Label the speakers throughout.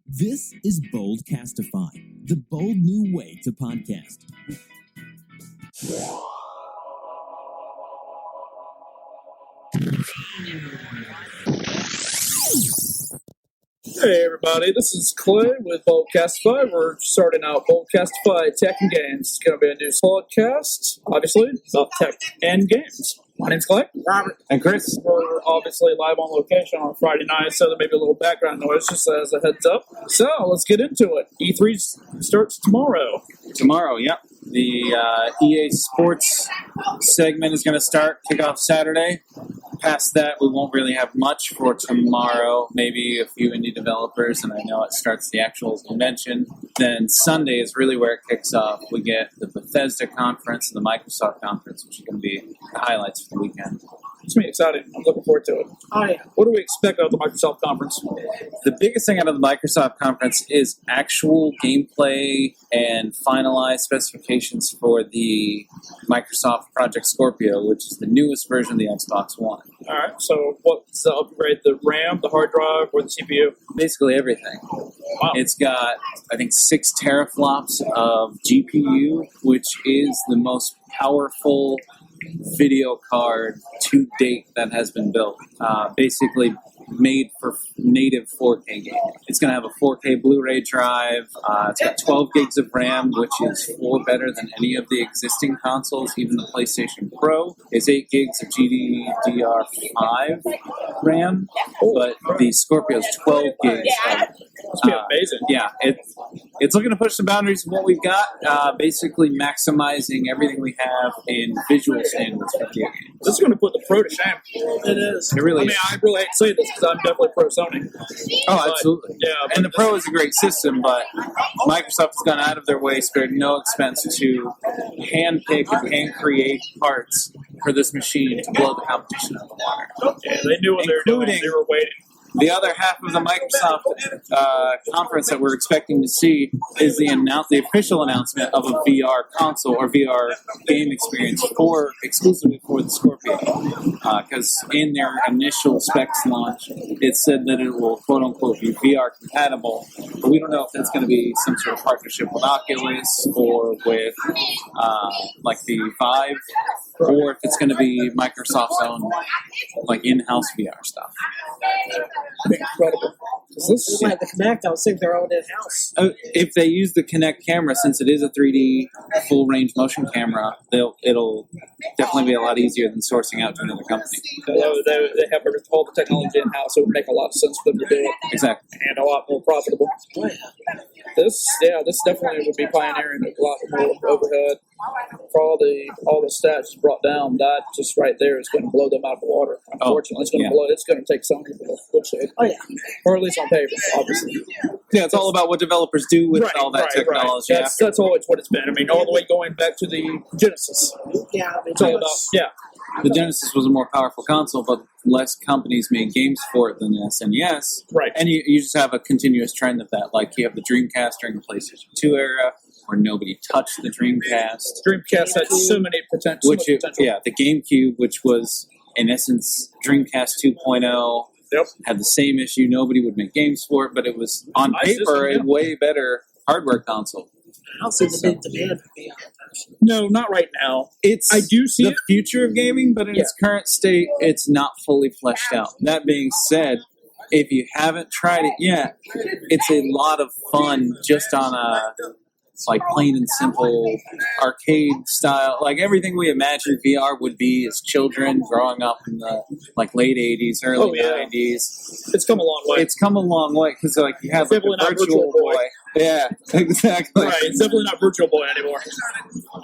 Speaker 1: This is Boldcastify, the bold new way to podcast.
Speaker 2: Hey everybody, this is Clay with Boldcastify. We're starting out Boldcastify Tech and Games. It's going to be a new podcast, obviously, about tech and games. My name's Clay.
Speaker 3: Robert.
Speaker 4: And Chris.
Speaker 2: We're obviously live on location on Friday night, so there may be a little background noise, just as a heads up. So, let's get into it. E3 starts tomorrow.
Speaker 4: Tomorrow, yep. The EA Sports segment is going to start, kick off Saturday. Past that, we won't really have much for tomorrow. Maybe a few indie developers, and I know it starts the actual convention. Then Sunday is really where it kicks off. We get the Bethesda conference and the Microsoft conference, which are going to be the highlights for the weekend.
Speaker 2: It's going to be exciting. I'm looking forward to it.
Speaker 3: Oh, yeah.
Speaker 2: What do we expect out of the Microsoft conference?
Speaker 4: The biggest thing out of the Microsoft conference is actual gameplay and finalized specifications for the Microsoft Project Scorpio, which is the newest version of the Xbox One.
Speaker 2: All right, so what's the upgrade? The RAM, the hard drive, or the CPU?
Speaker 4: Basically everything.
Speaker 2: Wow.
Speaker 4: It's got, I think, 6 teraflops of GPU, which is the most powerful video card to date that has been built. Basically made for native 4K gaming. It's going to have a 4K Blu-ray drive. It's got 12 gigs of RAM, which is 4 better than any of the existing consoles. Even the PlayStation Pro is 8 gigs of GDDR5 RAM, but the Scorpio is 12 gigs.
Speaker 2: It's going to be amazing.
Speaker 4: Yeah, it's looking to push the boundaries of what we've got, basically maximizing everything we have in visual standards for video games.
Speaker 2: This is going to put the Pro to shame.
Speaker 3: It is.
Speaker 4: It really
Speaker 2: I mean,
Speaker 4: is.
Speaker 2: I really hate to say this because I'm definitely pro Sony.
Speaker 4: Oh, absolutely.
Speaker 2: Yeah,
Speaker 4: and the Pro is a great system, but Microsoft has gone out of their way, spared no expense to hand-pick and hand-create parts for this machine to blow the competition out of the water.
Speaker 2: Yeah, they knew what they were doing. They were waiting.
Speaker 4: The other half of the Microsoft conference that we're expecting to see is the official announcement of a VR console or VR game experience exclusively for the Scorpio. Because in their initial specs launch, it said that it will quote-unquote be VR compatible, but we don't know if that's going to be some sort of partnership with Oculus or with like the Vive, or if it's going to be Microsoft's own like in-house VR stuff.
Speaker 2: Incredible.
Speaker 3: This might the Kinect, I would think they're all in-house.
Speaker 4: If they use the Kinect camera, since it is a 3D full-range motion camera, it'll definitely be a lot easier than sourcing out to another company.
Speaker 2: They have all the technology in-house, so it would make a lot of sense for them to do it.
Speaker 4: Exactly.
Speaker 2: And a lot more profitable. This definitely would be pioneering a lot more overhead. For all the stats brought down, that just right there is going to blow them out of the water. Unfortunately, it's going to take Sony for the good shape.
Speaker 3: Oh, yeah.
Speaker 2: Or at least on paper, obviously.
Speaker 4: Yeah, it's all about what developers do with all that technology.
Speaker 2: Right. That's always what it's been. I mean, all the way going back to the Genesis.
Speaker 3: Yeah, I mean,
Speaker 2: It's all about,
Speaker 4: The Genesis was a more powerful console, but less companies made games for it than the SNES.
Speaker 2: Right.
Speaker 4: And you just have a continuous trend of that. Like, you have the Dreamcast during the PlayStation 2 era, where nobody touched the Dreamcast.
Speaker 2: Dreamcast had so much potential.
Speaker 4: Yeah, the GameCube, which was, in essence, Dreamcast 2.0, had the same issue. Nobody would make games for it, but it was, on paper, a way better hardware console.
Speaker 3: I don't see the big demand for VR.
Speaker 2: No, not right now. I do see
Speaker 4: the future of gaming, but in its current state, it's not fully fleshed out. That being said, if you haven't tried it yet, it's a lot of fun just on a like plain and simple arcade style, like everything we imagined VR would be as children growing up in the like late 80s, early 90s.
Speaker 2: It's come a long way.
Speaker 4: It's come a long way because like you have like, a virtual boy. Yeah, exactly.
Speaker 2: Right, it's definitely not Virtual Boy anymore.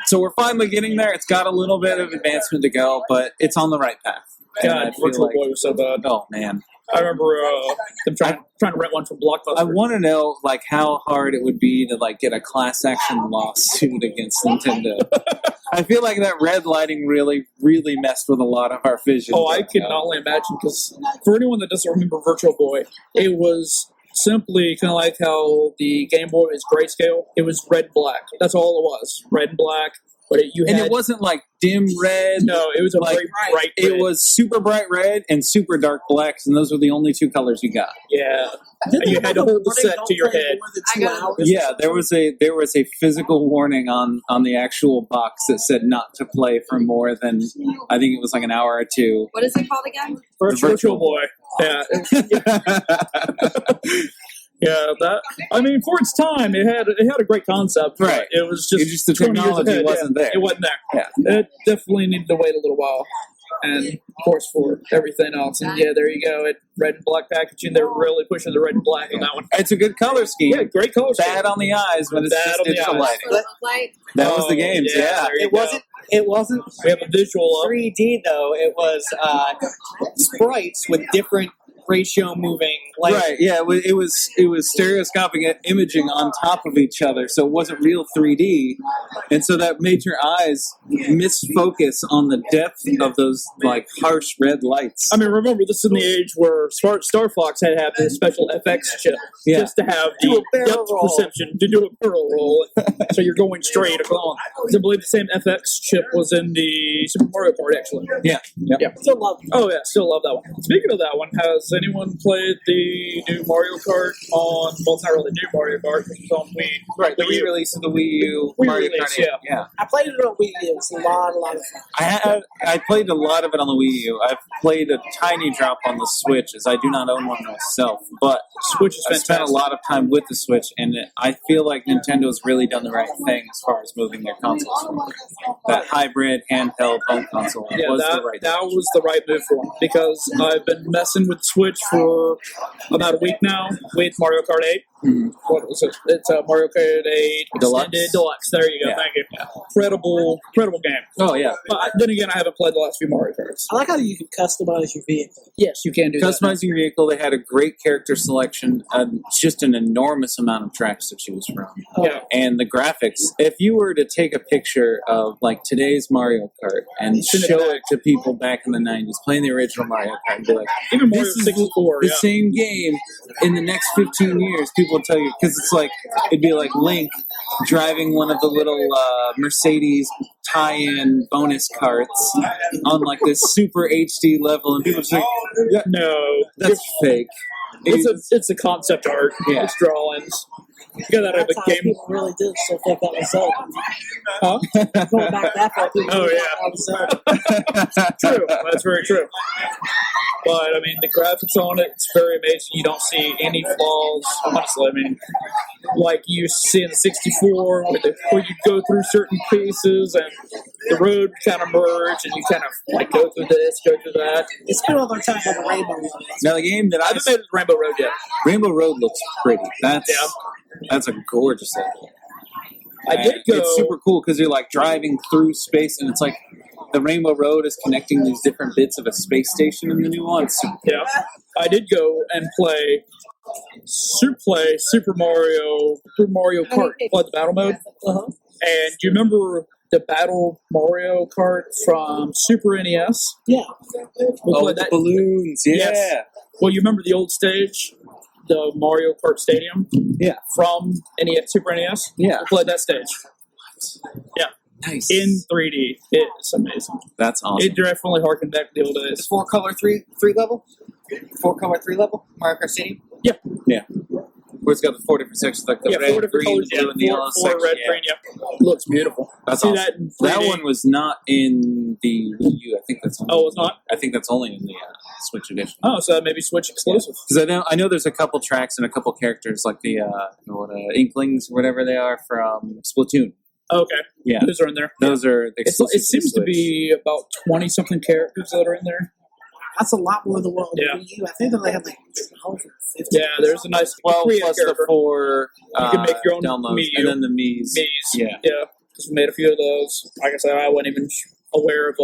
Speaker 4: So we're finally getting there. It's got a little bit of advancement to go, but it's on the right path.
Speaker 2: God, Virtual Boy was so bad.
Speaker 4: Oh man.
Speaker 2: I remember them trying to rent one from Blockbuster.
Speaker 4: I want to know like how hard it would be to like get a class action lawsuit against Nintendo. I feel like that red lighting really, really messed with a lot of our vision.
Speaker 2: Oh, I can only imagine because for anyone that doesn't remember Virtual Boy, it was simply kind of like how the Game Boy is grayscale. It was red and black. That's all it was. Red and black. but
Speaker 4: it wasn't like dim red.
Speaker 2: No, it was a
Speaker 4: like,
Speaker 2: very bright red.
Speaker 4: It was super bright red and super dark blacks, and those were the only two colors you got.
Speaker 2: Yeah. You had to hold the set to your head.
Speaker 4: Yeah, there was a physical warning on the actual box that said not to play for more than, I think it was like an hour or two.
Speaker 5: What is it called again?
Speaker 2: Virtual Boy. Yeah. Yeah, that. I mean, for its time, it had a great concept.
Speaker 4: Right.
Speaker 2: It was just
Speaker 4: the
Speaker 2: 20 years
Speaker 4: technology
Speaker 2: ahead.
Speaker 4: wasn't there.
Speaker 2: It wasn't there.
Speaker 4: Yeah.
Speaker 2: It definitely needed to wait a little while. And of course, for everything else, and yeah, there you go. It red and black packaging. They're really pushing the red and black on that one.
Speaker 4: It's a good color scheme.
Speaker 2: Yeah, great color scheme.
Speaker 4: Bad on the eyes, but it's
Speaker 2: Bad
Speaker 4: just
Speaker 2: on the
Speaker 4: digital
Speaker 2: eyes.
Speaker 4: lighting.
Speaker 5: Like,
Speaker 4: That was the games. Yeah.
Speaker 2: there you
Speaker 6: It
Speaker 2: go.
Speaker 6: wasn't. It wasn't
Speaker 2: We have a visual up.
Speaker 6: 3D though. It was sprites with different ratio moving. Like,
Speaker 4: Right, yeah, it was stereoscopic imaging on top of each other, so it wasn't real 3D, and so that made your eyes misfocus on the depth of those like harsh red lights.
Speaker 2: I mean, remember, this is in the age where Star Fox had to have this special FX chip
Speaker 4: Yeah.
Speaker 2: just to have
Speaker 6: Do
Speaker 2: the
Speaker 6: a barrel
Speaker 2: depth
Speaker 6: roll.
Speaker 2: perception to do a barrel roll, so you're going straight along. I believe the same FX chip was in the Super Mario Kart, actually.
Speaker 4: Yeah, yep.
Speaker 2: Yeah.
Speaker 3: Still love it.
Speaker 2: Oh yeah, still love that one. Speaking of that one, has anyone played the new Mario Kart on? Well, it's not really new Mario Kart, which is on Wii.
Speaker 4: Right, the
Speaker 2: Wii U.
Speaker 4: re-release of the Wii U
Speaker 2: Wii
Speaker 4: Mario
Speaker 2: release,
Speaker 4: Kart 8. Yeah.
Speaker 3: I played it on Wii U. It's a lot of fun.
Speaker 4: I played a lot of it on the Wii U. I've played a tiny drop on the Switch, as I do not own one myself. But
Speaker 2: Switch is
Speaker 4: I spent a
Speaker 2: fantastic.
Speaker 4: lot of time with the Switch, and I feel like Nintendo's really done the right thing as far as moving their consoles forward. That hybrid handheld home console
Speaker 2: Yeah,
Speaker 4: was
Speaker 2: that,
Speaker 4: the right
Speaker 2: that was the right move for him, because I've been messing with Switch for about a week now with Mario Kart 8.
Speaker 4: Mhm.
Speaker 2: What was it? It's Mario Kart 8
Speaker 4: Deluxe?
Speaker 2: Extended Deluxe. There you go.
Speaker 4: Yeah.
Speaker 2: Thank you. Incredible game.
Speaker 4: Oh, yeah.
Speaker 2: But then again, I haven't played the last few Mario Karts.
Speaker 3: I like how you can customize your vehicle.
Speaker 2: Yes, you can do that.
Speaker 4: Customizing your vehicle, they had a great character selection, just an enormous amount of tracks to choose from.
Speaker 2: Yeah.
Speaker 4: And the graphics, if you were to take a picture of like today's Mario Kart and
Speaker 2: Send it
Speaker 4: show
Speaker 2: back.
Speaker 4: it to people back in the 90s, playing the original Mario Kart, and be like,
Speaker 2: Even Mario
Speaker 4: this is
Speaker 2: 64.
Speaker 4: the
Speaker 2: Yeah.
Speaker 4: same game in the next 15 years, people will tell you, because it's like, it'd be like Link driving one of the little Mercedes tie-in bonus carts on like this super HD level, and people just like, yeah,
Speaker 2: No,
Speaker 4: that's fake.
Speaker 2: it's a concept art.
Speaker 4: Yeah.
Speaker 2: It's drawings. You gotta have
Speaker 3: That's
Speaker 2: a
Speaker 3: how
Speaker 2: game.
Speaker 3: people really did still think that was Zelda.
Speaker 2: Huh?
Speaker 3: Going back that far, people
Speaker 2: Oh,
Speaker 3: really
Speaker 2: yeah.
Speaker 3: thought that was Zelda.
Speaker 2: True. That's very true. But I mean, the graphics on it, it's very amazing. You don't see any flaws. Honestly, I mean, like you see in 64, where you go through certain pieces and the road kind of merge, and you kind of like go through this, go through that.
Speaker 3: They spent all their time on the Rainbow Road.
Speaker 4: Now the game that
Speaker 2: I haven't made it to Rainbow Road yet.
Speaker 4: Rainbow Road looks pretty.
Speaker 2: Yeah.
Speaker 4: That's a gorgeous level.
Speaker 2: I did go.
Speaker 4: It's super cool because you're like driving through space, and it's like the Rainbow Road is connecting these different bits of a space station in the new one. It's super cool.
Speaker 2: Yeah, I did go and play Super Mario Kart. Play the battle mode.
Speaker 3: Uh-huh.
Speaker 2: And do you remember the Battle Mario Kart from Super NES?
Speaker 3: Yeah.
Speaker 2: We
Speaker 4: Oh,
Speaker 2: played
Speaker 4: the
Speaker 2: that.
Speaker 4: balloons. Yeah.
Speaker 2: Yes. Well, you remember the old stage, the Mario Kart Stadium?
Speaker 4: Yeah.
Speaker 2: From Super NES?
Speaker 4: Yeah.
Speaker 2: We played that stage. Yeah.
Speaker 4: Nice.
Speaker 2: In 3D. It's amazing.
Speaker 4: That's awesome.
Speaker 2: It definitely harkened back to the old
Speaker 6: the
Speaker 2: days.
Speaker 6: 4-color 3 level, 4-color 3 level Mario Kart Stadium.
Speaker 4: Where it's got the 4 different sections, like the
Speaker 2: Yeah,
Speaker 4: red,
Speaker 2: 4 different
Speaker 4: green,
Speaker 2: colors. Yeah,
Speaker 4: blue, and the yellow
Speaker 2: four
Speaker 4: section.
Speaker 2: red,
Speaker 4: Yeah.
Speaker 2: green, yeah. Looks beautiful.
Speaker 4: That's
Speaker 2: See
Speaker 4: awesome.
Speaker 2: that in
Speaker 4: That
Speaker 2: 3D?
Speaker 4: one was not in the Wii U. I think that's only,
Speaker 2: Oh, it's not?
Speaker 4: I think that's only in the Switch edition.
Speaker 2: Oh, so that may be Switch exclusive.
Speaker 4: Because I know there's a couple tracks and a couple characters like the Inklings or whatever they are from Splatoon.
Speaker 2: Okay.
Speaker 4: Yeah,
Speaker 2: Those are in there.
Speaker 4: those are
Speaker 2: It
Speaker 4: exclusive.
Speaker 2: seems to
Speaker 4: Switch.
Speaker 2: be about 20-something characters that are in there.
Speaker 3: That's a lot more than what
Speaker 2: Yeah.
Speaker 3: Wii U. I think that they have like 12 or 15.
Speaker 2: Yeah, there's a nice
Speaker 4: 12
Speaker 2: create a
Speaker 4: plus the
Speaker 2: character.
Speaker 4: 4
Speaker 2: You can make your own
Speaker 4: downloads,
Speaker 2: Mii.
Speaker 4: and then the Mii's.
Speaker 2: Mii's.
Speaker 4: Yeah.
Speaker 2: Yeah. Because we made a few of those. Like I said, I wasn't even aware of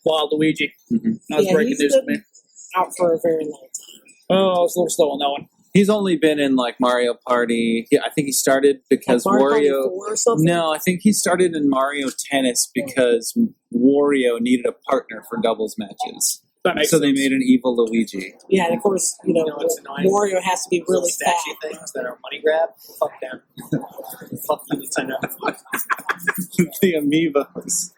Speaker 2: Wild Luigi.
Speaker 4: Mhm.
Speaker 2: That was
Speaker 3: Yeah,
Speaker 2: breaking
Speaker 3: he's
Speaker 2: news to
Speaker 3: been-
Speaker 2: me.
Speaker 3: Out for a very long time.
Speaker 2: Oh, I was a little slow on that one.
Speaker 4: He's only been in like Mario Party. Yeah, I think he started because
Speaker 3: Like Mario Party
Speaker 4: Wario.
Speaker 3: 4 or something?
Speaker 4: No, I think he started in Mario Tennis because Wario needed a partner for doubles matches.
Speaker 2: That makes
Speaker 4: So they
Speaker 2: sense.
Speaker 4: made an evil Luigi.
Speaker 3: Yeah, and of course,
Speaker 6: what's annoying?
Speaker 3: Wario has to be really fat.
Speaker 6: Statue things that are money grab. Fuck them. Fuck you, Nintendo.
Speaker 4: The amiibos.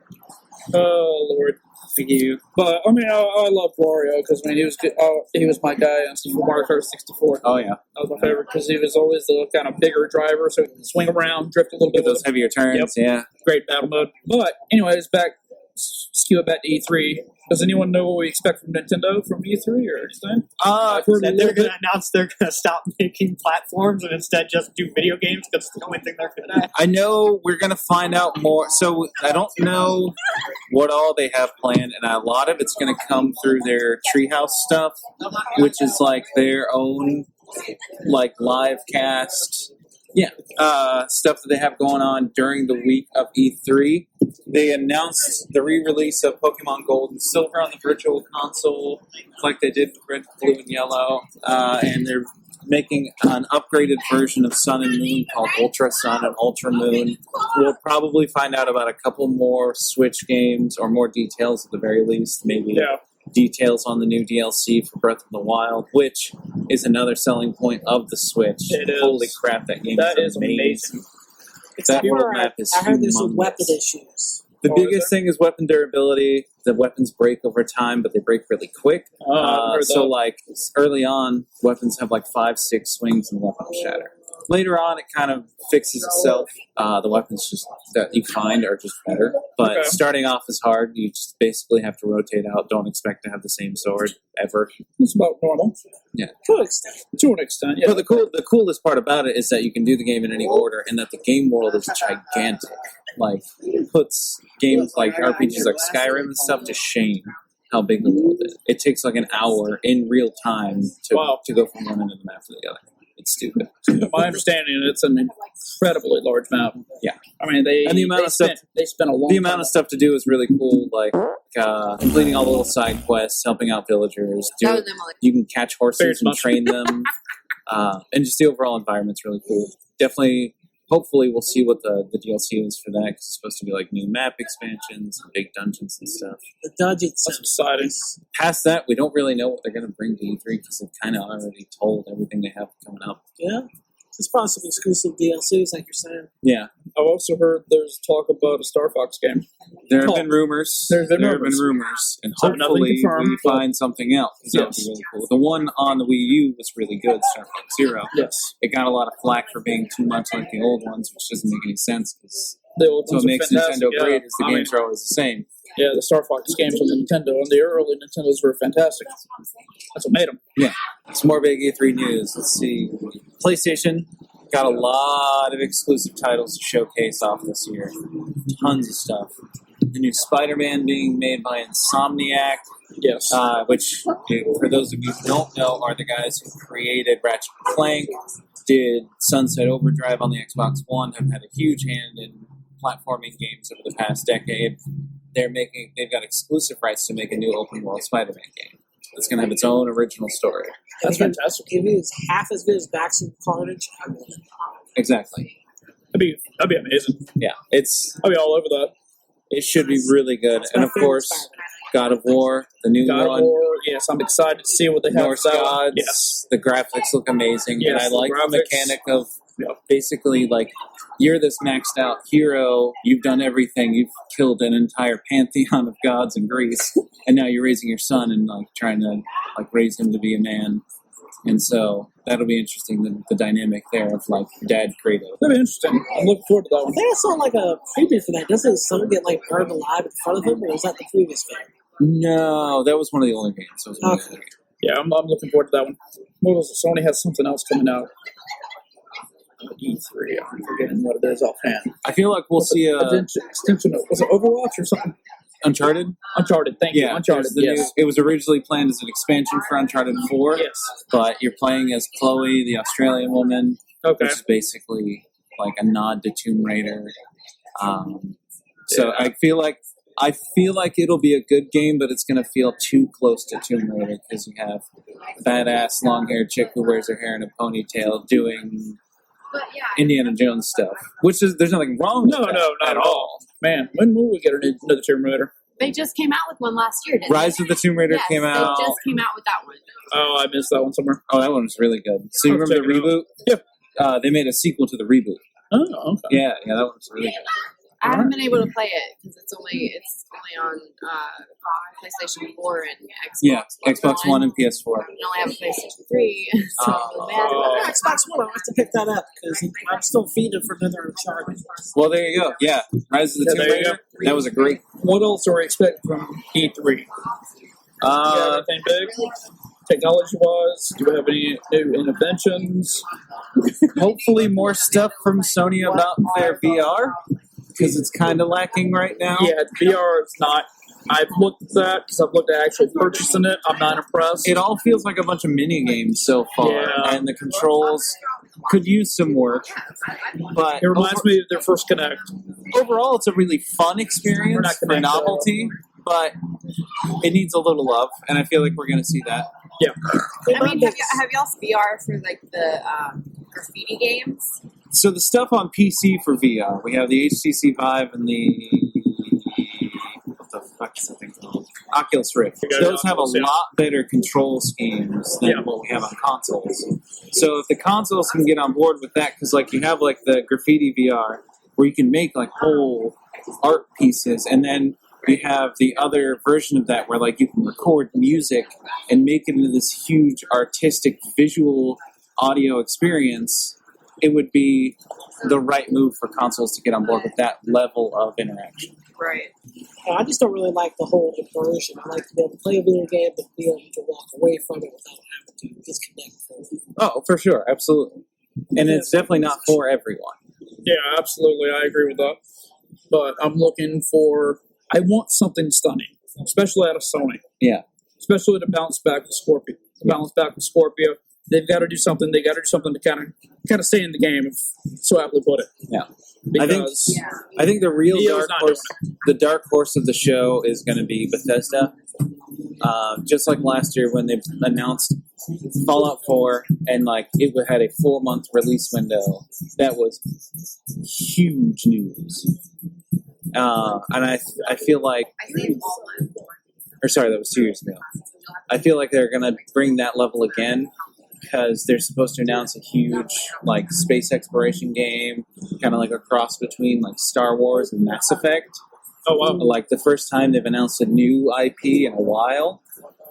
Speaker 2: Oh Lord.
Speaker 4: Thank you.
Speaker 2: But I mean, I love Wario because he was good. He was my guy on Super Mario Kart 64.
Speaker 4: Oh yeah.
Speaker 2: That was my favorite because he was always the kind of bigger driver, so he could swing around, drift a little bit.
Speaker 4: Get those heavier turns. Yeah.
Speaker 2: Great battle mode. But anyways, skew it back to E3. Does anyone know what we expect from Nintendo from E3 or anything? I've heard a
Speaker 6: And
Speaker 2: little
Speaker 6: they're going
Speaker 2: bit.
Speaker 6: to announce they're going to stop making platforms and instead just do video games because it's the only thing they're good at.
Speaker 4: I know we're going to find out more. So I don't know what all they have planned, and a lot of it's going to come through their Treehouse stuff, which is like their own like live cast. Yeah, stuff that they have going on during the week of E3. They announced the re-release of Pokemon Gold and Silver on the Virtual Console, like they did with Red, Blue, and Yellow, and they're making an upgraded version of Sun and Moon called Ultra Sun and Ultra Moon. We'll probably find out about a couple more Switch games, or more details at the very least, maybe.
Speaker 2: Yeah.
Speaker 4: Details on the new DLC for Breath of the Wild, which is another selling point of the Switch.
Speaker 2: It is.
Speaker 4: Holy crap, that game
Speaker 2: That
Speaker 4: is
Speaker 2: is
Speaker 4: amazing.
Speaker 3: It's
Speaker 4: That
Speaker 3: pure,
Speaker 4: world map is
Speaker 3: I heard there's some
Speaker 4: humongous.
Speaker 3: weapon issues.
Speaker 4: The
Speaker 2: Oh, is
Speaker 4: biggest
Speaker 2: there?
Speaker 4: thing is weapon durability. The weapons break over time, but they break really quick.
Speaker 2: I've heard
Speaker 4: So,
Speaker 2: that.
Speaker 4: like, early on, weapons have like 5-6 swings and the weapon will shatter. Later on, it kind of fixes itself. The weapons just that you find are just better. But
Speaker 2: Okay.
Speaker 4: starting off is hard. You just basically have to rotate out. Don't expect to have the same sword ever.
Speaker 2: It's about normal
Speaker 3: To an extent.
Speaker 2: to an extent. Yeah.
Speaker 4: But the coolest part about it is that you can do the game in any order, and that the game world is gigantic. Like, it puts games like RPGs like Skyrim and stuff to shame how big the world is. It takes like an hour in real time to go from one end of the map to the other. It's stupid.
Speaker 2: My understanding, it's an incredibly large map.
Speaker 4: Yeah.
Speaker 2: I mean,
Speaker 4: And the amount of stuff-
Speaker 2: they spent a long
Speaker 4: The
Speaker 2: time.
Speaker 4: amount of stuff to do is really cool, like completing all the little side quests, helping out villagers. You can catch horses
Speaker 2: Very
Speaker 4: and
Speaker 2: much.
Speaker 4: train them, and just the overall environment's really cool. Definitely, hopefully, we'll see what the DLC is for that, because it's supposed to be like new map expansions and big dungeons and stuff.
Speaker 3: The dungeon
Speaker 2: That's exciting.
Speaker 4: Past that, we don't really know what they're going to bring to E3, because they've kind of already told everything they have coming up.
Speaker 3: Yeah. There's probably some exclusive DLCs, like you're saying.
Speaker 4: Yeah,
Speaker 2: I've also heard there's talk about a Star Fox game.
Speaker 4: there have
Speaker 2: Oh.
Speaker 4: been rumors.
Speaker 2: There's been
Speaker 4: There have
Speaker 2: rumors.
Speaker 4: been rumors, and
Speaker 2: So nothing
Speaker 4: hopefully
Speaker 2: confirmed,
Speaker 4: we
Speaker 2: but-
Speaker 4: find something else. That would be
Speaker 2: Yes.
Speaker 4: really cool. The one on the Wii U was really good, Star Fox Zero.
Speaker 2: Yes.
Speaker 4: It got a lot of flack for being too much like the old ones, which doesn't make any sense. Cause
Speaker 2: The old
Speaker 4: so
Speaker 2: ones
Speaker 4: what
Speaker 2: are
Speaker 4: makes
Speaker 2: fantastic.
Speaker 4: Nintendo
Speaker 2: Yeah.
Speaker 4: great is the
Speaker 2: I mean,
Speaker 4: games are always the same.
Speaker 2: yeah, the Star Fox games on the Nintendo and the early Nintendos were fantastic. That's what made them.
Speaker 4: Some more big E3 news. Let's see. PlayStation got a lot of exclusive titles to showcase off this year. Tons of stuff. The new Spider-Man being made by Insomniac,
Speaker 2: Yes.
Speaker 4: which, for those of you who don't know, are the guys who created Ratchet & Clank, did Sunset Overdrive on the Xbox One, have had a huge hand in platforming games over the past decade. They've got exclusive rights to make a new open world Spider-Man game. It's going to have its own original story.
Speaker 2: That's fantastic.
Speaker 3: If it was half as good as Maximum Carnage, I would.
Speaker 4: Exactly.
Speaker 2: That'd be amazing.
Speaker 4: Yeah,
Speaker 2: I'd be all over that.
Speaker 4: it should be really good.
Speaker 3: It's
Speaker 4: And
Speaker 3: my
Speaker 4: of
Speaker 3: favorite
Speaker 4: course,
Speaker 3: Spider-Man.
Speaker 4: God of War, the new
Speaker 2: God
Speaker 4: one.
Speaker 2: of War. Yes, I'm excited to see what they have.
Speaker 4: Norse
Speaker 2: for that one.
Speaker 4: Gods.
Speaker 2: Yes.
Speaker 4: The graphics look amazing,
Speaker 2: Yes,
Speaker 4: and I
Speaker 2: the
Speaker 4: like the
Speaker 2: graphics.
Speaker 4: mechanic of
Speaker 2: Yeah.
Speaker 4: basically like you're this maxed out hero. You've done everything. You've killed an entire pantheon of gods in Greece, and now you're raising your son and like trying to like raise him to be a man. And so that'll be interesting. The dynamic there of like dad Kratos.
Speaker 2: That'd be interesting. I'm looking forward to that
Speaker 3: I
Speaker 2: one.
Speaker 3: think I saw like a preview for that. Doesn't his son get like burned alive in front of him, or was that the previous game?
Speaker 4: No, that was one of the older games. That was one of the
Speaker 3: Okay.
Speaker 4: older games.
Speaker 2: Yeah, I'm looking forward to that one. What was it? Sony has something else coming out. E3. I'm forgetting what it is offhand.
Speaker 4: I feel like we'll see a
Speaker 2: Extension of, was it Overwatch or something?
Speaker 4: Uncharted.
Speaker 2: Uncharted. Thank you.
Speaker 4: Yeah,
Speaker 2: Uncharted.
Speaker 4: there's the
Speaker 2: Yes.
Speaker 4: new- it was originally planned as an expansion for Uncharted 4,
Speaker 2: Yes.
Speaker 4: but you're playing as Chloe, the Australian woman,
Speaker 2: Okay.
Speaker 4: which is basically like a nod to Tomb Raider. So
Speaker 2: Yeah.
Speaker 4: I feel like it'll be a good game, but it's going to feel too close to Tomb Raider because you have a badass long-haired chick who wears her hair in a ponytail doing Indiana Jones stuff, which is there's nothing wrong with
Speaker 2: No,
Speaker 4: that
Speaker 2: no, not at all. Man, when will we get another Tomb Raider?
Speaker 5: They just came out with one last year, didn't
Speaker 4: Rise
Speaker 5: they?
Speaker 4: of the Tomb Raider
Speaker 5: Yes,
Speaker 4: came out.
Speaker 5: They just came out with that one.
Speaker 2: Oh, I missed that one somewhere.
Speaker 4: Oh, that one was really good. So you
Speaker 2: I'll
Speaker 4: remember the
Speaker 2: check it out.
Speaker 4: reboot? They made a sequel to the reboot.
Speaker 2: Oh, okay.
Speaker 4: Yeah, that one was really good.
Speaker 5: I haven't been able to play it because it's only on PlayStation 4 and Xbox.
Speaker 4: Yeah, Xbox One and PS4.
Speaker 5: I only have a PlayStation 3, so I'm mad
Speaker 2: Oh.
Speaker 5: about it.
Speaker 3: Xbox One, I'll have to pick that up because I'm still feeding for another Uncharted.
Speaker 4: Well, there you go. Yeah, Rise of the
Speaker 2: Yeah,
Speaker 4: Tomb
Speaker 2: there you
Speaker 4: Raider. That was a great.
Speaker 2: What else are we expecting from E3? Anything big? Technology-wise, do we have any new interventions?
Speaker 4: Hopefully, more stuff from Sony about their VR because it's kind of lacking right now.
Speaker 2: Yeah, VR is not. I've looked at that because I've looked at actually purchasing it. I'm not impressed.
Speaker 4: It all feels like a bunch of mini games so far,
Speaker 2: Yeah.
Speaker 4: and the controls could use some work. But
Speaker 2: It reminds me of their first Connect.
Speaker 4: overall, it's a really fun
Speaker 2: We're
Speaker 4: experience
Speaker 2: not
Speaker 4: for
Speaker 2: connected.
Speaker 4: novelty, but it needs a little love, and I feel like we're going to see that.
Speaker 2: Yeah.
Speaker 5: I mean, have y'all's VR for like the graffiti games?
Speaker 4: So the stuff on PC for VR, we have the HTC Vive and the what the fuck is that thing called? Oculus Rift.
Speaker 2: You got
Speaker 4: Those have a
Speaker 2: Oculus, yeah.
Speaker 4: lot better control schemes than
Speaker 2: Yeah.
Speaker 4: what we have on consoles. So if the consoles can get on board with that, because like you have like the graffiti VR where you can make like whole art pieces, and then you have the other version of that where like you can record music and make it into this huge artistic visual audio experience. It would be the right move for consoles to get on board with that level of interaction.
Speaker 5: Right.
Speaker 3: I just don't really like the whole immersion. I like to be able to play a video game but be able to walk away from it without having to disconnect from it.
Speaker 4: Oh, for sure, absolutely. And it's definitely not for everyone.
Speaker 2: Yeah, absolutely. I agree with that. But I'm looking for. I want something stunning, especially out of Sony.
Speaker 4: Yeah.
Speaker 2: Especially to bounce back with Scorpio. They've got to do something. They got to do something to kind of stay in the game, if so aptly put it.
Speaker 4: Yeah.
Speaker 2: Because
Speaker 4: I think the real
Speaker 2: Neo's
Speaker 4: dark
Speaker 2: not
Speaker 4: horse, the dark horse of the show is going to be Bethesda. Just like last year when they announced Fallout 4 and like it had a 4-month release window, that was huge news. And I feel like, or sorry, that was 2 years ago. I feel like they're going to bring that level again because they're supposed to announce a huge like space exploration game, kind of like a cross between like Star Wars and Mass Effect.
Speaker 2: oh wow,
Speaker 4: Like the first time they've announced a new IP in a while.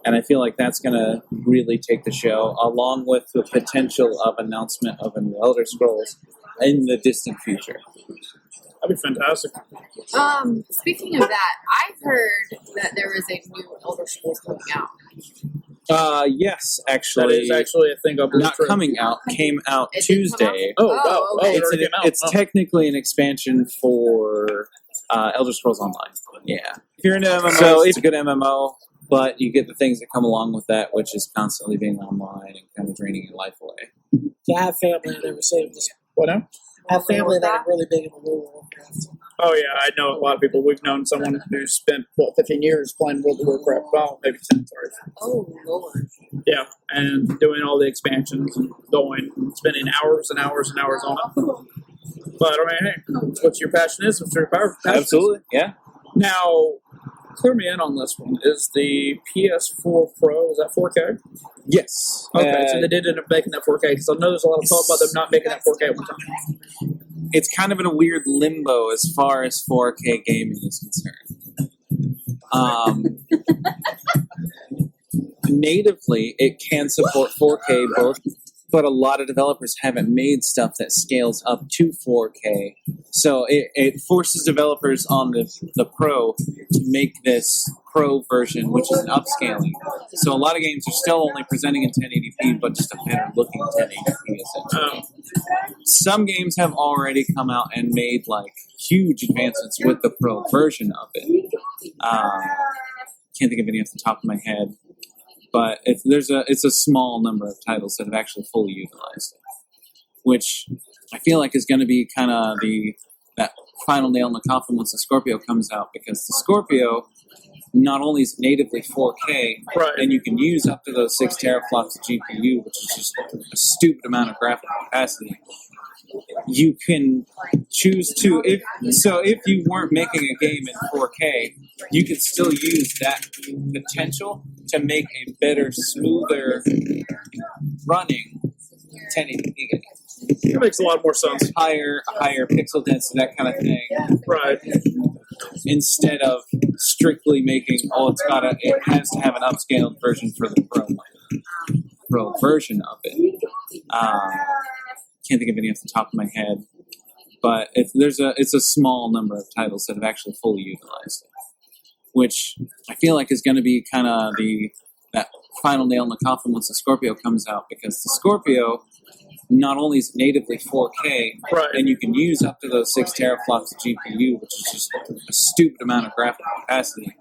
Speaker 4: And I feel like that's going to really take the show, along with the potential of announcement of a new Elder Scrolls in the distant future.
Speaker 2: that'd be fantastic.
Speaker 5: Speaking of that, I've heard that there is a new Elder Scrolls coming out.
Speaker 4: Yes,
Speaker 2: That
Speaker 4: actually.
Speaker 2: is actually a thing I believe.
Speaker 4: Not
Speaker 2: true.
Speaker 4: coming out, came out
Speaker 5: It did come
Speaker 4: Tuesday.
Speaker 2: Oh wow! Oh,
Speaker 5: okay.
Speaker 2: it already came out.
Speaker 4: It's
Speaker 2: Oh.
Speaker 4: technically an expansion for Elder Scrolls Online. Yeah. If you're into MMOs,
Speaker 2: So
Speaker 4: it's a good MMO, but you get the things that come along with that, which is constantly being online and kind of draining your life away.
Speaker 3: Yeah, I have family that never say this.
Speaker 2: What now?
Speaker 3: I have family that are really big into World of Warcraft.
Speaker 2: Oh yeah, I know a lot of people. We've known someone who spent 15 years playing World of Warcraft. Well, maybe 10. Sorry.
Speaker 5: Oh Lord!
Speaker 2: Yeah, and doing all the expansions and going and spending hours and hours and hours on it. But I mean, hey, it's what your passion is. It's your power. Passion is.
Speaker 4: Absolutely. Yeah.
Speaker 2: Now, clear me in on this one. Is the PS4 Pro, is that 4K?
Speaker 4: Yes.
Speaker 2: Okay, so they did end up making that 4K, because I know there's a lot of talk about them not making that 4K at one time.
Speaker 4: It's kind of in a weird limbo as far as 4K gaming is concerned. Natively, it can support 4K both, but a lot of developers haven't made stuff that scales up to 4K. So it forces developers on the Pro to make this Pro version, which is an upscaling. So a lot of games are still only presenting in 1080p, but just a better looking 1080p, essentially. Some games have already come out and made like huge advancements with the Pro version of it. Can't think of any off the top of my head. But it's a small number of titles that have actually fully utilized it, which I feel like is going to be kind of that final nail in the coffin once the Scorpio comes out, because the Scorpio not only is natively 4K,
Speaker 2: Right.
Speaker 4: and you can use up to those 6 teraflops of GPU, which is just a stupid amount of graphical capacity. You can choose to, if you weren't making a game in 4K, you could still use that potential to make a better, smoother running 1080p game.
Speaker 2: It makes a lot more sense.
Speaker 4: Higher pixel density, that kind of thing.
Speaker 2: Right.
Speaker 4: Instead of strictly making, it has to have an upscaled version for the pro version of it. Can't think of any off the top of my head, but it's a small number of titles that have actually fully utilized it, which I feel like is going to be kind of that final nail in the coffin once the Scorpio comes out, because the Scorpio not only is natively 4K,
Speaker 2: Right.
Speaker 4: and you can use up to those 6 teraflops of GPU, which is just a stupid amount of graphical capacity.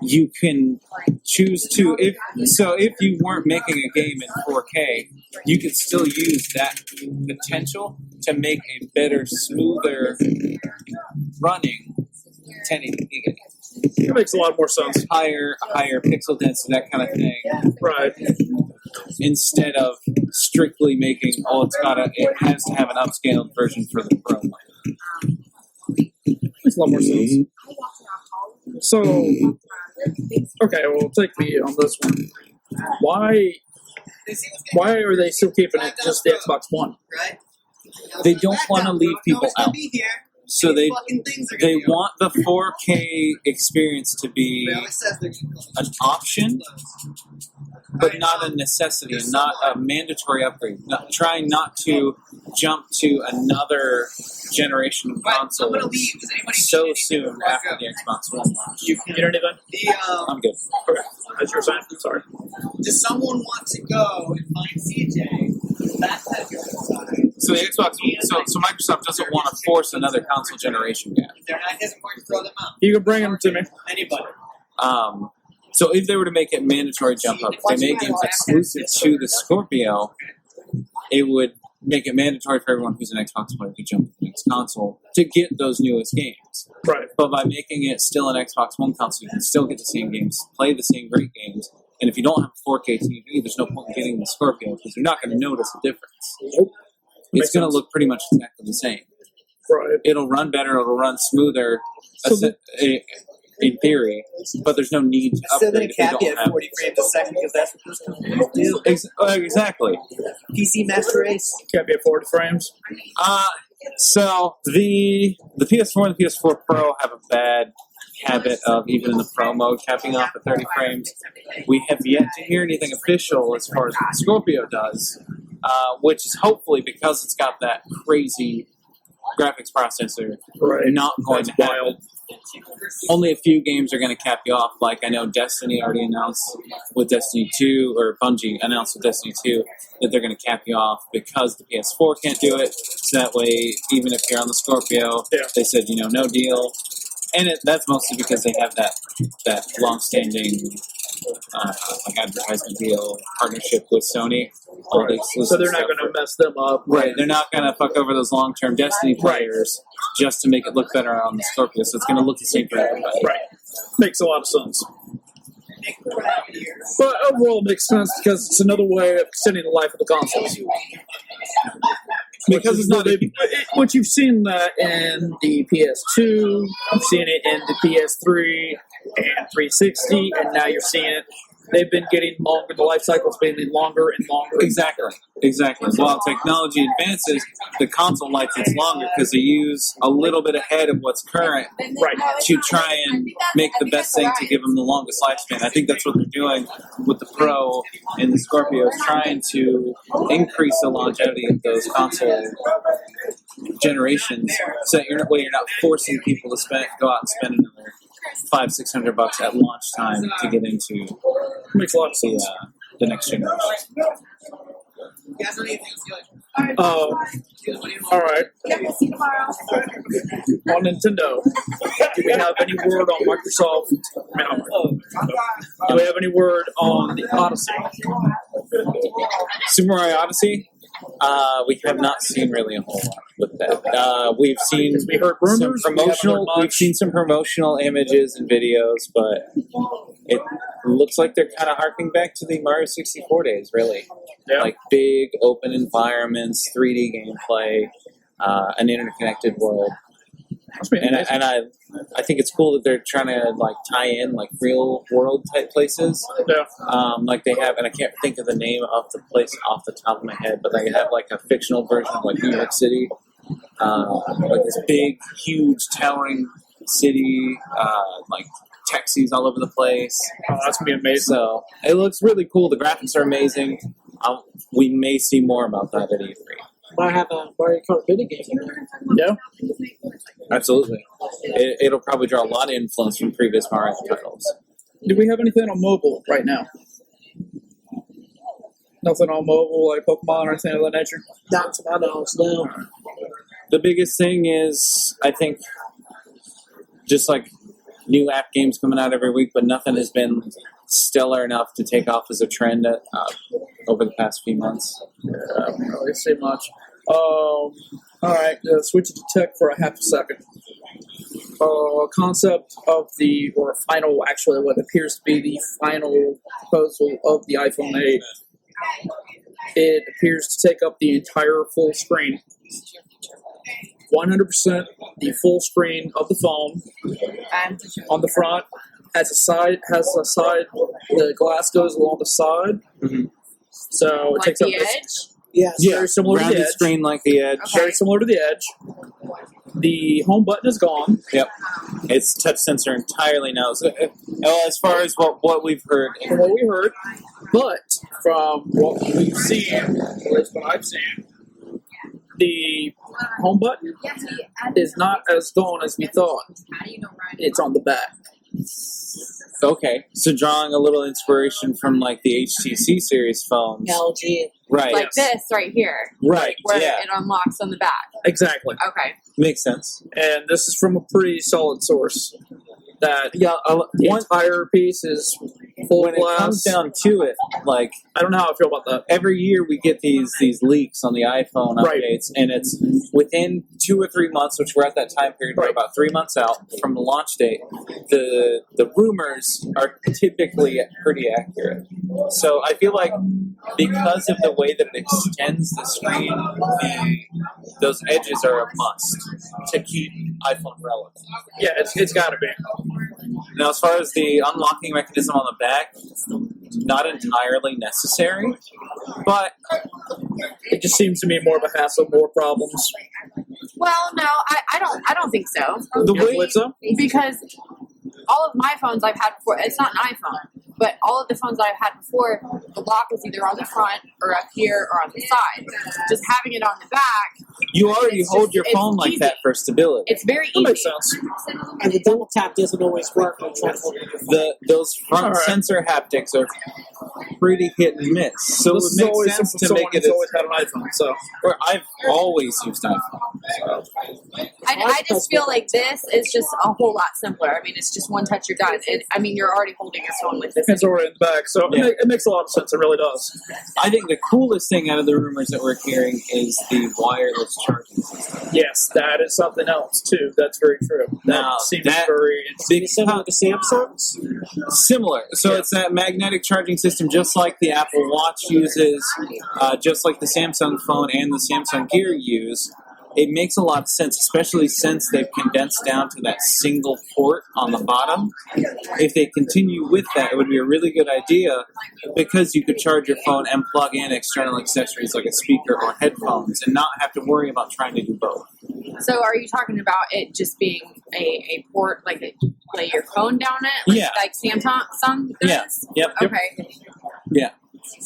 Speaker 4: You can choose to, if you weren't making a game in 4K, you could still use that potential to make a better, smoother running 1080p game.
Speaker 2: It makes a lot more sense.
Speaker 4: Higher pixel density, that kind of thing.
Speaker 2: Right.
Speaker 4: Instead of strictly making, it has to have an upscaled version for the pro.
Speaker 2: Makes a lot more sense. So, okay, we'll take the on this one. Why are they still keeping it just the Xbox One?
Speaker 4: They don't want to leave people out. So they want the 4K experience to be an option, but not a necessity, and not a mandatory upgrade. Trying not to jump to another generation of consoles so soon after the Xbox One launch.
Speaker 2: You know anything?
Speaker 4: I'm good.
Speaker 2: Okay, as you were saying. Sorry.
Speaker 7: Does someone want to go and find CJ? That's how you decide.
Speaker 4: So the Xbox, so Microsoft doesn't want to force another console generation gap.
Speaker 7: If they're not his important, throw them out.
Speaker 2: You can bring them to me.
Speaker 7: Anybody.
Speaker 4: So if they were to make it mandatory jump up, if they made games exclusive to the Scorpio, it would make it mandatory for everyone who's an Xbox player to jump to the next console to get those newest games.
Speaker 2: Right.
Speaker 4: But by making it still an Xbox One console, you can still get the same games, play the same great games, and if you don't have a 4K TV, there's no point in getting the Scorpio because you're not going to notice a difference.
Speaker 2: Nope.
Speaker 4: It's going to look pretty much exactly the same.
Speaker 2: Right.
Speaker 4: It'll run better, it'll run smoother,
Speaker 2: So
Speaker 4: in theory, but there's no need to
Speaker 7: So
Speaker 4: upgrade
Speaker 7: they
Speaker 4: if you
Speaker 7: cap
Speaker 4: don't
Speaker 7: you at
Speaker 4: have
Speaker 7: 40 frames a second because that's what those companies do.
Speaker 4: Exactly.
Speaker 7: PC Master Race.
Speaker 2: Can't be at 40 frames.
Speaker 4: So the PS4 and the PS4 Pro have a bad habit of, even in the Pro mode, capping off at 30 frames. We have yet to hear anything official as far as what the Scorpio does, which is hopefully because it's got that crazy graphics processor,
Speaker 2: Right.
Speaker 4: not going
Speaker 2: That's
Speaker 4: to happen.
Speaker 2: wild.
Speaker 4: Only a few games are going to cap you off. Like I know Destiny already announced with Destiny 2, or Bungie announced with Destiny 2 that they're going to cap you off because the PS4 can't do it. So that way, even if you're on the Scorpio,
Speaker 2: Yeah.
Speaker 4: they said, no deal. And that's mostly because they have that long-standing advertisement deal partnership with Sony. All the
Speaker 2: Right.
Speaker 4: exclusive
Speaker 2: So they're not
Speaker 4: stuff
Speaker 2: going to
Speaker 4: for-
Speaker 2: mess them up.
Speaker 4: Right, they're not going to fuck over those long-term Destiny players just to make it look better on the Scorpio. So it's going to look the same for everybody.
Speaker 2: Right. Makes a lot of sense. But overall, it makes sense because it's another way of extending the life of the consoles.
Speaker 4: Because it's not
Speaker 2: Which you've seen that in the PS2, you've seen it in the PS3 and 360, and now you're seeing it. They've been getting longer. The life cycle's been getting longer and longer.
Speaker 4: Exactly. While technology advances, the console life gets longer because they use a little bit ahead of what's current
Speaker 2: Right.
Speaker 4: to try and make the best thing to give them the longest lifespan. I think that's what they're doing with the Pro and the Scorpio, is trying to increase the longevity of those console generations, so that you're not forcing people to go out and spend another $500-600 at launch time to get into
Speaker 2: Makes a lot of sense.
Speaker 4: the next generation.
Speaker 2: All right. On Nintendo, do we have any word on Microsoft? Do we have any word on the Odyssey?
Speaker 4: Super Mario Odyssey. We have not seen really a whole lot with that. We've seen
Speaker 2: We heard rumors.
Speaker 4: some promotional. We've seen some promotional images and videos, but it looks like they're kind of harking back to the Mario 64 days. Really,
Speaker 2: Yeah.
Speaker 4: like big open environments, 3D gameplay, an interconnected world. I think it's cool that they're trying to like tie in like real world type places.
Speaker 2: Yeah.
Speaker 4: Like they have, and I can't think of the name of the place off the top of my head, but they have like a fictional version of like New York City, like this big, huge, towering city, like taxis all over the place.
Speaker 2: Oh, that's gonna be amazing.
Speaker 4: So it looks really cool. The graphics are amazing. We may see more about that at E3.
Speaker 3: Might have a Mario Kart minigame in there.
Speaker 2: Yeah.
Speaker 4: Absolutely. It'll probably draw a lot of influence from previous Mario titles.
Speaker 2: Do we have anything on mobile right now? Nothing on mobile, like Pokemon or anything of that nature?
Speaker 3: Not to my knowledge, no.
Speaker 4: The biggest thing is, I think, just like new app games coming out every week, but nothing has been stellar enough to take off as a trend over the past few months.
Speaker 2: Yeah, I don't really see much. All right, switch to tech for a half a second. Concept of or final, actually, what appears to be the final proposal of the iPhone 8. It appears to take up the entire full screen. 100% the full screen of the phone on the front. The glass goes along the side.
Speaker 4: Mm-hmm.
Speaker 2: So it
Speaker 5: Like
Speaker 2: takes up
Speaker 5: the
Speaker 2: this.
Speaker 5: edge?
Speaker 3: Yes.
Speaker 2: Yeah, very similar to the
Speaker 4: Rounded
Speaker 2: edge.
Speaker 4: screen like the Edge.
Speaker 5: Okay.
Speaker 2: Very similar to the edge. The home button is gone.
Speaker 4: Yep. It's touch sensor entirely now. So, as far as what we've heard,
Speaker 2: From what we heard, but from what we've seen, at least what I've seen, the home button is not as gone as we thought. It's on the back.
Speaker 4: okay, so drawing a little inspiration from like the HTC series phones,
Speaker 3: LG.
Speaker 4: right?
Speaker 5: Like this right here,
Speaker 4: Right.
Speaker 5: where
Speaker 4: Yeah,
Speaker 5: it unlocks on the back.
Speaker 2: Exactly.
Speaker 5: Okay.
Speaker 4: makes sense.
Speaker 2: And this is from a pretty solid source. That
Speaker 4: Yeah.
Speaker 2: the entire piece is full
Speaker 4: When it comes
Speaker 2: glass.
Speaker 4: down to it, like
Speaker 2: I don't know how I feel about that.
Speaker 4: every year we get these leaks on the iPhone
Speaker 2: Right.
Speaker 4: updates, and it's within 2 or 3 months, which we're at that time period. We're
Speaker 2: Right.
Speaker 4: about 3 months out from the launch date. The rumors are typically pretty accurate. So I feel like because of the way that it extends the screen, those edges are a must to keep iPhone relevant.
Speaker 2: Yeah, it's got to be.
Speaker 4: Now, as far as the unlocking mechanism on the back, not entirely necessary, but
Speaker 2: It just seems to me more of a hassle, more problems.
Speaker 5: Well, no, I don't think so.
Speaker 4: the
Speaker 2: You don't
Speaker 4: way
Speaker 2: believe so?
Speaker 5: Because all of my phones I've had before, it's not an iPhone, but all of the phones that I've had before, the lock was either on the front or up here or on the side. Just having it on the back,
Speaker 4: you already
Speaker 5: It's
Speaker 4: hold
Speaker 5: just-
Speaker 4: your
Speaker 5: it's
Speaker 4: phone like
Speaker 5: easy.
Speaker 4: that for stability.
Speaker 5: it's very
Speaker 2: That
Speaker 5: easy.
Speaker 2: makes sense.
Speaker 3: And the double tap doesn't always work when trying to hold it in your phone.
Speaker 4: Those front
Speaker 2: All right.
Speaker 4: sensor haptics are pretty hit and miss. So
Speaker 2: This
Speaker 4: it
Speaker 2: is
Speaker 4: makes
Speaker 2: always
Speaker 4: sense to
Speaker 2: someone
Speaker 4: make it
Speaker 2: who's always had an iPhone. So
Speaker 4: where I've always used iPhone. So.
Speaker 5: I just feel like this is just a whole lot simpler. I mean, it's just one touch, you're done. And I mean, you're already holding your phone with this.
Speaker 2: it's already in the back. So
Speaker 4: Yeah.
Speaker 2: it makes a lot of sense. It really does.
Speaker 4: I think the coolest thing out of the rumors that we're hearing is the wireless charging system.
Speaker 2: Yes, that is something else too. That's very true. That
Speaker 4: Now,
Speaker 2: seems
Speaker 4: that-
Speaker 2: very interesting.
Speaker 3: Similar to Samsung's.
Speaker 4: Similar. So
Speaker 2: Yeah.
Speaker 4: it's that magnetic charging system just like the Apple Watch uses, just like the Samsung phone and the Samsung Gear use. It makes a lot of sense, especially since they've condensed down to that single port on the bottom. If they continue with that, it would be a really good idea because you could charge your phone and plug in external accessories like a speaker or headphones and not have to worry about trying to do both.
Speaker 5: So are you talking about it just being a port, like lay your phone down it?
Speaker 4: Yeah.
Speaker 5: Like Samsung does?
Speaker 4: Yeah. Yep.
Speaker 5: Okay.
Speaker 4: Yeah.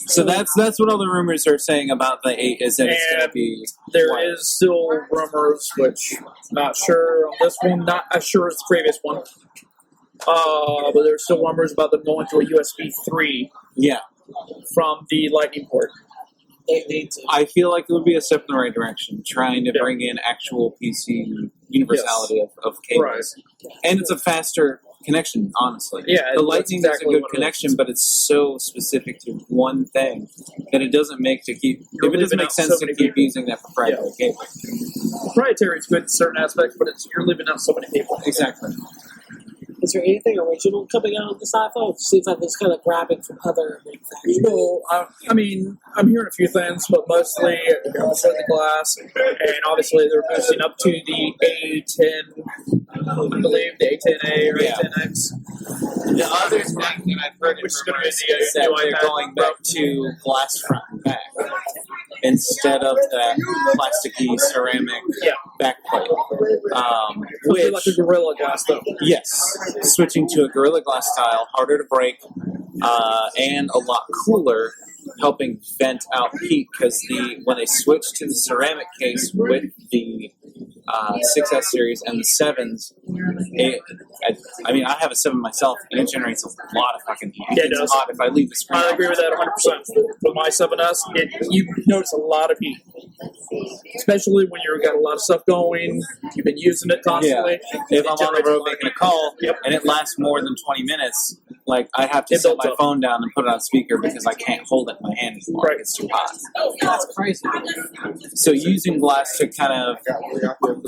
Speaker 4: So that's what all the rumors are saying about the 8 is that it's going to
Speaker 2: And
Speaker 4: be
Speaker 2: There
Speaker 4: wireless.
Speaker 2: is still rumors, which not sure on this one, not as sure as the previous one. But there's still rumors about them going to a USB 3
Speaker 4: Yeah.
Speaker 2: from the Lightning port.
Speaker 3: They need to.
Speaker 4: I feel like it would be a step in the right direction, trying to
Speaker 2: Yeah.
Speaker 4: bring in actual PC universality of cables.
Speaker 2: Right.
Speaker 4: And it's a faster connection, honestly.
Speaker 2: Yeah,
Speaker 4: the
Speaker 2: that's
Speaker 4: lightning
Speaker 2: exactly
Speaker 4: is a good
Speaker 2: what it
Speaker 4: connection, but it's so specific to one thing that it doesn't make to keep.
Speaker 2: You're
Speaker 4: If it doesn't
Speaker 2: leaving
Speaker 4: make
Speaker 2: out
Speaker 4: sense
Speaker 2: so
Speaker 4: to
Speaker 2: many
Speaker 4: keep
Speaker 2: people.
Speaker 4: using that proprietary cable.
Speaker 2: Proprietary is good in certain aspects, but you're leaving out so many people.
Speaker 4: Exactly.
Speaker 3: Is there anything original coming out of this iPhone? It seems like it's kind of grabbing from other manufacturers.
Speaker 2: Well, I mean, I'm hearing a few things, but mostly also the glass, and obviously they're boosting up to the A10, I believe, the A10A or
Speaker 4: Yeah.
Speaker 2: A10X.
Speaker 4: The other thing that I've heard
Speaker 2: Which is
Speaker 4: in
Speaker 2: gonna be
Speaker 4: rumors
Speaker 2: the
Speaker 4: is that
Speaker 2: new
Speaker 4: they're
Speaker 2: iPad
Speaker 4: going back to glass front and back instead of that plasticky ceramic
Speaker 2: Yeah.
Speaker 4: backplate.
Speaker 2: It'll be
Speaker 4: Which,
Speaker 2: like a Gorilla Glass, though.
Speaker 4: yes, switching to a Gorilla Glass style, harder to break, and a lot cooler, helping vent out heat because when they switched to the ceramic case with the 6S series and the 7s, I mean, I have a 7 myself, and it generates a lot of fucking heat.
Speaker 2: Yeah, it
Speaker 4: It's
Speaker 2: does.
Speaker 4: hot if I leave the screen.
Speaker 2: I agree with that 100%. With my 7S, you notice a lot of heat. Especially when you've got a lot of stuff going, you've been using it constantly.
Speaker 4: If I'm on the road making a call,
Speaker 2: Yep.
Speaker 4: and it lasts more than 20 minutes, like I have to
Speaker 2: It
Speaker 4: set
Speaker 2: builds
Speaker 4: my
Speaker 2: up.
Speaker 4: phone down and put it on speaker because I can't hold it in my hand anymore.
Speaker 2: Right.
Speaker 4: It's too hot.
Speaker 3: That's crazy.
Speaker 4: So using glass to kind of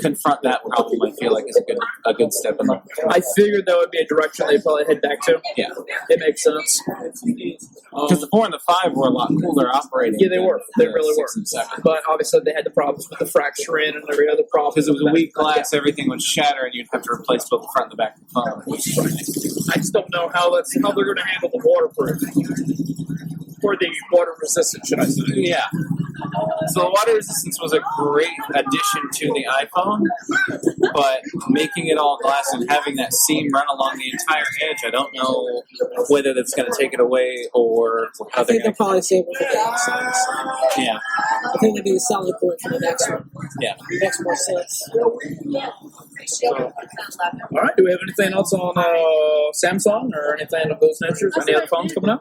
Speaker 4: confront that problem, I feel like is a good step in the
Speaker 2: I figured that would be a direction they'd probably head back to.
Speaker 4: yeah.
Speaker 2: It makes sense.
Speaker 4: Because the 4 and the 5 were a lot cooler operating.
Speaker 2: Yeah, they
Speaker 4: than
Speaker 2: were. They
Speaker 4: the
Speaker 2: really
Speaker 4: 6
Speaker 2: were.
Speaker 4: and 7.
Speaker 2: But obviously, they had the problems with the fracturing and every other problem.
Speaker 4: Because it was a weak glass,
Speaker 2: Yeah.
Speaker 4: everything would shatter, and you'd have to replace both the front and the back of the phone.
Speaker 2: I just don't know how they're going to handle the waterproof or the water resistant, should I say?
Speaker 4: Yeah. So the water resistance was a great addition to the iPhone, but making it all glass and having that seam run along the entire edge, I don't know whether that's going to take it away or how
Speaker 3: I
Speaker 4: they're
Speaker 3: think they'll
Speaker 4: going
Speaker 3: probably save it for the next one.
Speaker 4: to. Yeah.
Speaker 3: I think they'll be the selling point for the next one.
Speaker 4: Yeah.
Speaker 3: It makes more sense.
Speaker 2: All right. Do we have anything else on Samsung or anything of those natures? Any other phones coming out?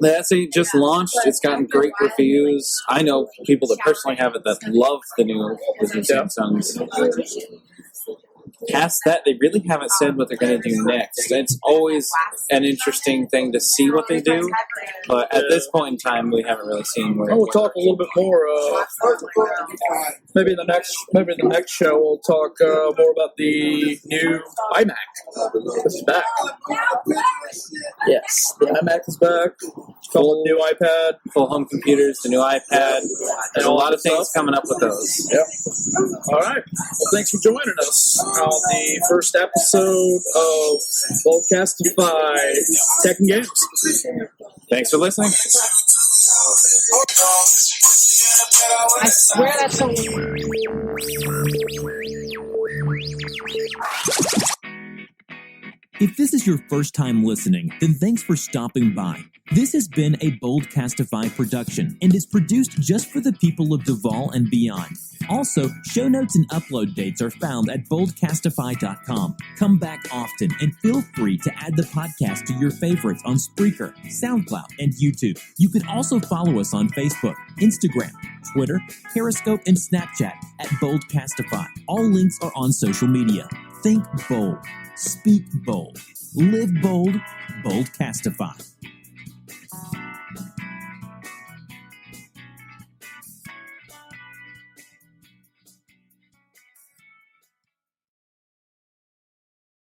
Speaker 4: The S8 just launched. It's gotten great reviews. I know people that personally have it that love the new Samsungs. Past that, they really haven't said what they're going to do next. It's always an interesting thing to see what they do, but at this point in time, we haven't really seen where.
Speaker 2: Oh, we'll talk a little bit more. Maybe in the next show we'll talk more about the new iMac. It's back. Yes, the iMac is back. Full new iPad,
Speaker 4: Full home computers, the new iPad. There's a lot of things coming up with those.
Speaker 2: Yep. All right. Well, thanks for joining us on the first episode of Boldcastify Tech and Games.
Speaker 4: Thanks for listening.
Speaker 3: I swear that's so.
Speaker 1: If this is your first time listening, then thanks for stopping by. This has been a Boldcastify production and is produced just for the people of Duval and beyond. Also, show notes and upload dates are found at boldcastify.com. Come back often and feel free to add the podcast to your favorites on Spreaker, SoundCloud, and YouTube. You can also follow us on Facebook, Instagram, Twitter, Periscope, and Snapchat at Boldcastify. All links are on social media. Think bold, speak bold, live bold, Boldcastify.